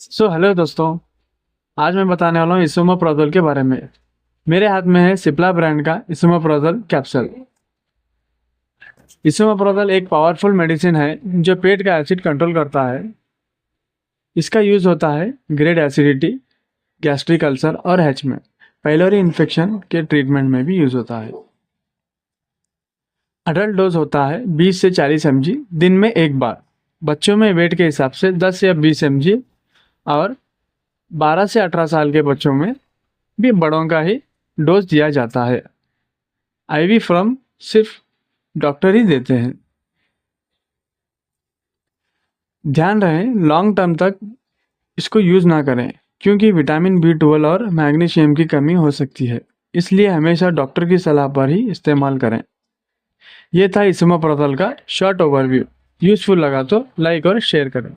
Hello दोस्तों। आज मैं बताने वाला हूँ इसोमोप्रोजोल के बारे में। मेरे हाथ में है सिप्ला ब्रांड का इसोमोप्रोजोल कैप्सूल। इसोमोप्रोजोल एक पावरफुल मेडिसिन है जो पेट का एसिड कंट्रोल करता है। इसका यूज होता है ग्रेड एसिडिटी, गैस्ट्रिक अल्सर और हैच में पाइलोरी इन्फेक्शन के ट्रीटमेंट में भी यूज होता है। अडल्ट डोज होता है 20 से 40 mg दिन में एक बार। बच्चों में वेट के हिसाब से 10 या 20 mg और 12 से 18 साल के बच्चों में भी बड़ों का ही डोज दिया जाता है। आईवी फॉर्म सिर्फ डॉक्टर ही देते हैं। ध्यान रहे लॉन्ग टर्म तक इसको यूज ना करें क्योंकि विटामिन B12 और मैग्नीशियम की कमी हो सकती है, इसलिए हमेशा डॉक्टर की सलाह पर ही इस्तेमाल करें। ये था इसोमोप्रोजोल का शॉर्ट ओवरव्यू। यूजफुल लगा तो लाइक और शेयर करें।